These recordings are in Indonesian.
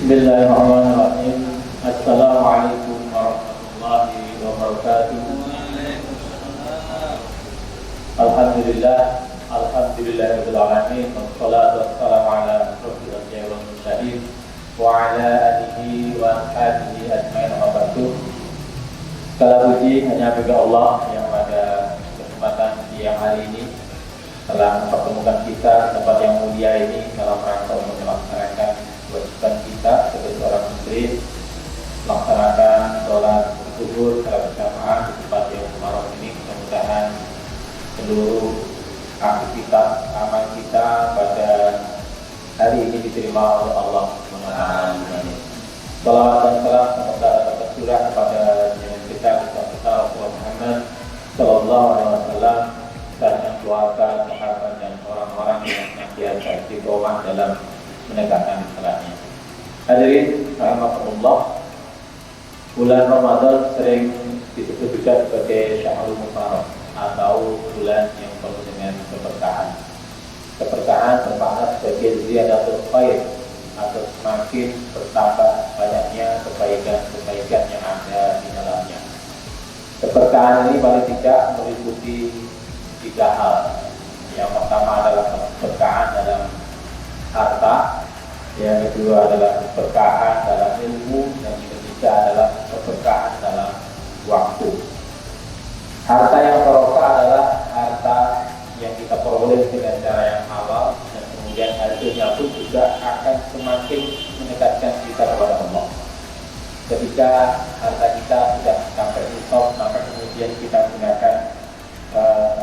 Bismillahirrahmanirrahim. Assalamualaikum warahmatullahi wabarakatuh. Alhamdulillah, alhamdulillahirabbil alamin, wassalatu wassalamu ala asyrofil anbiya'i wal mursalin wa ala alihi wa ashabihi ajmain wa ba'du. Segala puji hanya bagi Allah yang pada kesempatan siang hari ini telah mempertemukan kita di tempat yang mulia ini dalam rangka untuk melaksanakan kewajiban kita sebagai seorang muslim, melaksanakan sholat zuhur secara berjamaah di tempat yang mubarak ini. Mudah-mudahan seluruh aktivitas amal kita pada hari ini diterima oleh Allah Subhanahu. Salawat dan salam semoga tercurah kepada junjungan kita Rasulullah Muhammad Sallallahu Alaihi Wasallam dan keluarga, sahabat dan orang-orang yang senantiasa istiqomah dalam menegakkan Islamnya. Hadirin rahimakumullah, bulan Ramadan sering disebut juga sebagai Syahrul Mubarak atau bulan yang penuh dengan keberkahan. Keberkahan bermakna sebagai ziyadatul khair atau semakin bertambah banyaknya kebaikan-kebaikan yang ada di dalamnya. Keberkahan ini paling tidak meliputi tiga hal. Yang pertama adalah keberkahan dalam harta, yang kedua adalah keberkahan dalam ilmu, dan yang ketiga adalah keberkahan dalam waktu. Harta yang barokah adalah harta yang kita peroleh dengan cara yang halal, dan kemudian hasilnya pun juga akan semakin mendekatkan kita kepada Allah. Ketika harta kita sudah sampai nisab, maka kemudian kita gunakan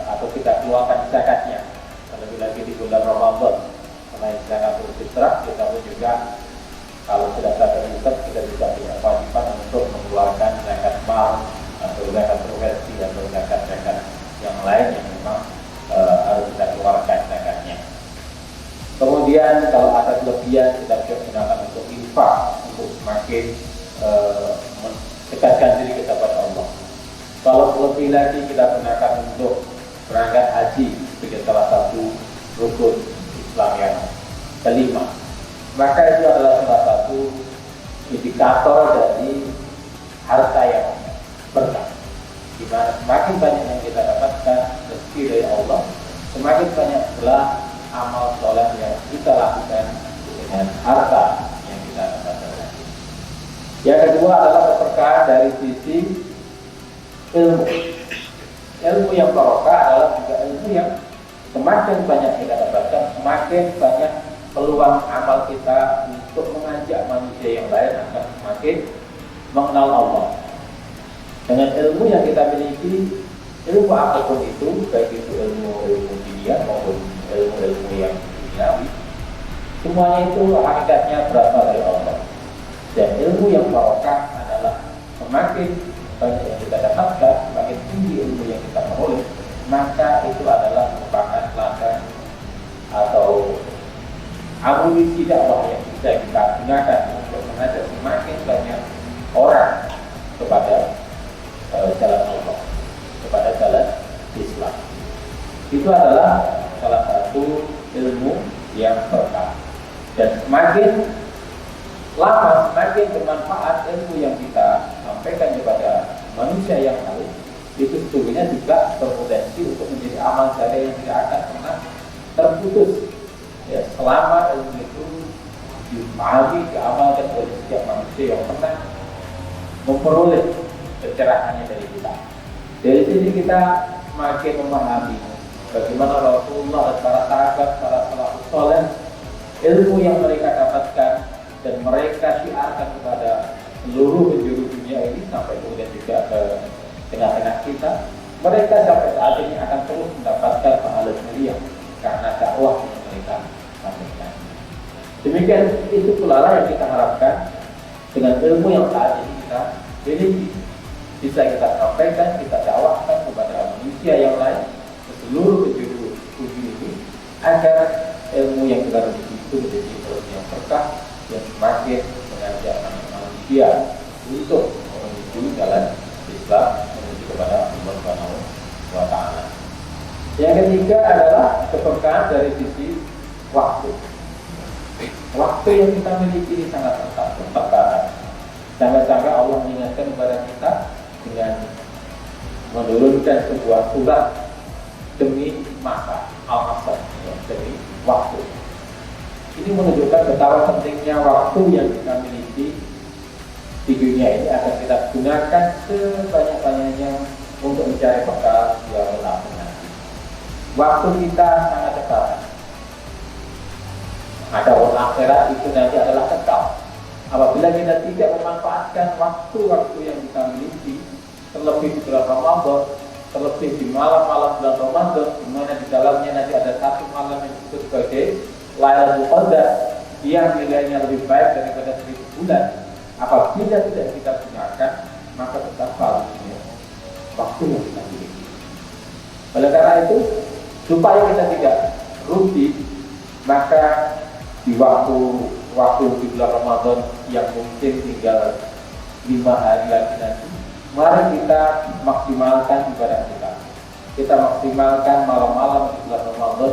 atau kita keluarkan zakatnya. Terlebih lagi di bulan Ramadan, selain zakatul fitrah, kita pun juga kalau sudah sampai nisab, kita juga punya kewajiban untuk mengeluarkan zakat mal atau zakat profesi atau zakat-zakat yang lain yang memang harus kita keluarkan zakatnya. Kemudian kalau ada kelebihan, kita bisa gunakan untuk infak, untuk semakin mendekatkan diri kita pada Allah. Kalau lebih lagi kita gunakan untuk berangkat haji sebagai salah satu rukun Islam yang kelima, maka itu adalah salah satu indikator dari harta yang berkah. Di mana semakin banyak yang kita dapatkan rezeki dari Allah, semakin banyak pula amal soleh yang kita lakukan dengan harta yang kita dapatkan. Yang kedua adalah keberkahan dari sisi ilmu. Ilmu yang barokah adalah juga ilmu yang semakin banyak kita dapatkan, semakin banyak peluang amal kita untuk mengajak manusia yang lain akan semakin mengenal Allah. Dengan ilmu yang kita miliki, ilmu apapun itu, baik itu ilmu dunia maupun ilmu yang duniawi, semuanya itu hakikatnya berasal dari Allah. Dan ilmu yang barokah adalah semakin banyak yang kita dapatkan, semakin tinggi ilmu yang kita peroleh, maka itu adalah merupakan ladang atau amunisi dakwah yang bisa kita gunakan untuk mengajak semakin banyak orang kepada jalan Allah, kepada jalan Islam. Itu adalah salah satu ilmu yang berkah. Dan semakin lama, semakin bermanfaat ilmu yang kita sampaikan kepada manusia yang lain, itu sesungguhnya juga berpotensi untuk menjadi amal jariah yang tidak akan pernah terputus. Ya, selama ilmu itu dipahami, diamalkan oleh setiap manusia yang pernah memperoleh pencerahannya dari kita. Dari sini kita semakin memahami bagaimana Rasulullah dan para sahabat, para salafus saleh, ilmu yang mereka dapatkan dan mereka syiarkan kepada seluruh penjuru dunia ini sampai kemudian juga ke tengah-tengah kita. Mereka sampai saat ini akan terus mendapatkan pahala mulia karena dakwah yang mereka sampaikan. Demikian itu pula yang kita harapkan dengan ilmu yang saat ini kita miliki, bisa kita sampaikan, kita dakwahkan kepada manusia yang lain ke seluruh penjuru bumi ini, agar ilmu yang kita miliki itu menjadi ilmu yang berkah yang semakin mengajak manusia untuk menuju jalan Islam, menuju kepada Allah Subhanahu wa Ta'ala. Yang ketiga adalah keberkahan dari sisi waktu. Waktu yang kita miliki ini sangat terbatas. Sampai-sampai Allah mengingatkan kepada kita dengan menurunkan sebuah surat demi masa al-asr, ya, demi waktu. Ini menunjukkan betapa pentingnya waktu yang kita miliki di dunia ini agar kita gunakan sebanyak-banyaknya untuk mencari bekal yang berlaku nanti. Waktu kita sangat terbatas. Ada orang akhirat itu nanti adalah kekal. Apabila kita tidak memanfaatkan waktu-waktu yang kita miliki, terlebih di bulan Ramadan, terlebih di malam-malam bulan Ramadan, di mana di dalamnya nanti ada satu malam yang disebut sebagai Lailatul Qadar, yang nilainya lebih baik daripada 1000 bulan. Apabila tidak kita gunakan, maka tetap palsunya waktu yang kita miliki. Oleh karena itu, supaya kita tidak rugi, maka di waktu di bulan Ramadan yang mungkin tinggal 5 hari lagi nanti, mari kita maksimalkan ibadah kita. Kita maksimalkan malam-malam di bulan Ramadan,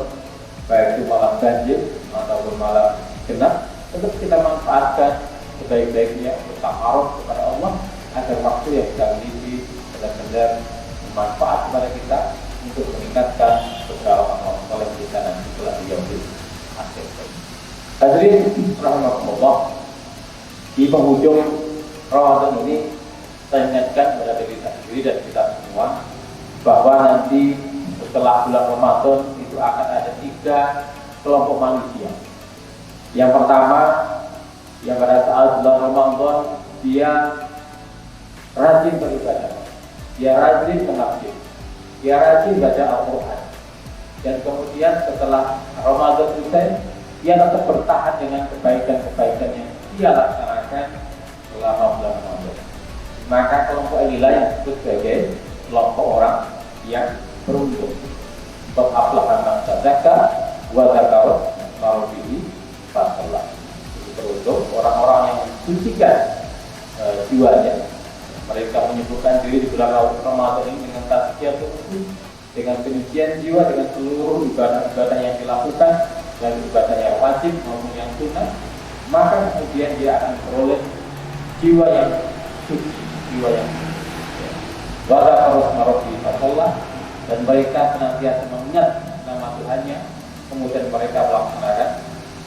baik itu malam ganjil ataupun malam genap, tetap kita manfaatkan sebaik-baiknya untuk takaruf kepada Allah, agar waktu yang kita miliki benar-benar bermanfaat kepada kita untuk meningkatkan beberapa amal soleh kita nanti setelah di yaumil akhir. Hadirin rahimahumullah, di penghujung Ramadan ini saya ingatkan kepada diri saya sendiri dan kita semua bahwa nanti setelah bulan Ramadan itu akan ada 3 kelompok manusia. Yang pertama, yang pada saat bulan Ramadan dia rajin beribadah, dia rajin mengaji, dia rajin baca Al-Quran, dan kemudian setelah Ramadan selesai dia tetap bertahan dengan kebaikan-kebaikan yang dia laksanakan selama bulan Ramadan. Maka kelompok inilah yang disebut sebagai kelompok orang yang beruntung. Qad aflaha man tazakka wa dzakara rabbihi fasallah. Beruntung orang-orang yang mensucikan jiwanya. Mereka menyibukkan diri di bulan Ramadan ini dengan tazkiyah tubuh, dengan penyucian jiwa, dengan seluruh ibadah-ibadah yang dilakukan, dan ibadah yang wajib maupun yang sunnah, maka kemudian dia akan memperoleh jiwa yang suci, jiwa yang wada harus marofi fasallah, dan mereka senantiasa mengingat nama Tuhannya, kemudian mereka melaksanakan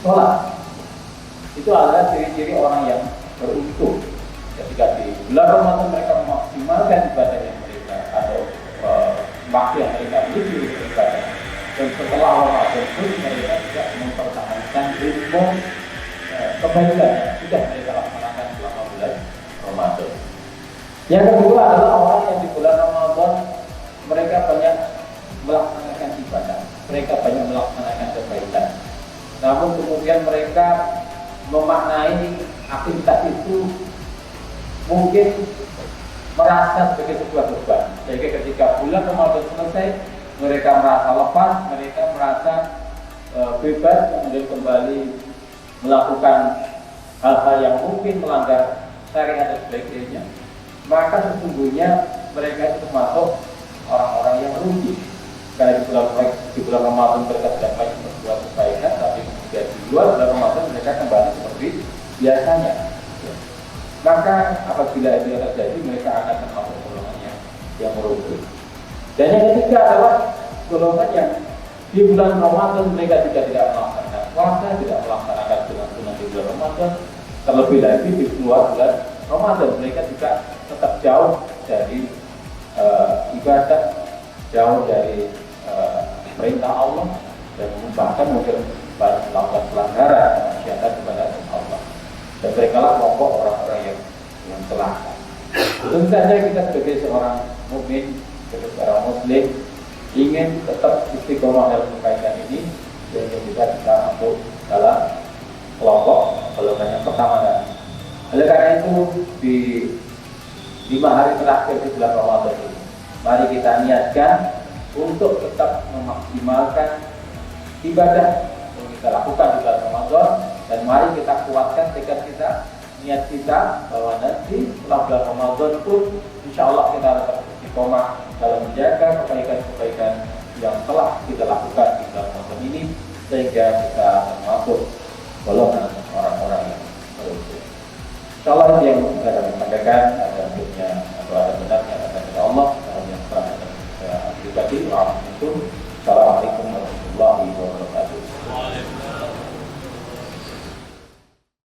sholat. Itu adalah ciri-ciri orang yang beruntung. Ketika di bulan Ramadan mereka memaksimalkan ibadah yang mereka atau waktu yang mereka miliki untuk beribadah, dan setelah Ramadan pun mereka tidak mempertahankan ritme kebaikan yang sudah mereka laksanakan selama bulan Ramadan. Yang kedua adalah orang yang di bulan Ramadan mereka banyak melaksanakan ibadah, mereka banyak melaksanakan kebaikan, namun kemudian mereka memaknai aktivitas itu mungkin merasa sebagai sebuah beban. Jadi ketika bulan Ramadan selesai, mereka merasa lepas, mereka merasa bebas, kemudian kembali melakukan hal-hal yang mungkin melanggar syariat dan sebagainya. Maka sesungguhnya mereka itu termasuk orang-orang yang rugi. Karena di bulan Ramadan mereka tidak banyak berbuat kebaikan, tapi kemudian di luar bulan Ramadan mereka kembali seperti biasanya. Maka apabila itu terjadi, mereka akan termasuk golongan yang merugi. Dan yang ketiga adalah golongan yang di bulan Ramadan mereka juga tidak melaksanakan puasa, tidak melaksanakan sunat-sunat di bulan Ramadan. Terlebih lagi di luar bulan Ramadan mereka juga tetap jauh dari ibadah, jauh dari perintah Allah, dan bahkan mungkin melakukan pelanggaran maksiatan kepada Allah. Dan mereka lah kelompok orang-orang yang celaka. Tentu saja kita sebagai seorang mukmin, sebagai seorang muslim, ingin tetap istiqomah dalam kebaikan ini, sehingga kita masuk dalam kelompok golongan yang pertama tadi. Oleh karena itu di 5 hari terakhir di bulan Ramadan ini, mari kita niatkan untuk tetap memaksimalkan ibadah yang kita lakukan di bulan Ramadan, dan mari kita kuatkan tekad kita, niat kita, bahwa nanti setelah bulan Ramadan pun insya Allah kita tetap istiqomah dalam menjaga kebaikan-kebaikan yang telah kita lakukan di bulan Ramadan ini, sehingga kita termasuk golongan Insyaallah yang bisa kami sampaikan ada bentuknya atau ada benarnya ada dari Allah, yang salah ada pribadi, wa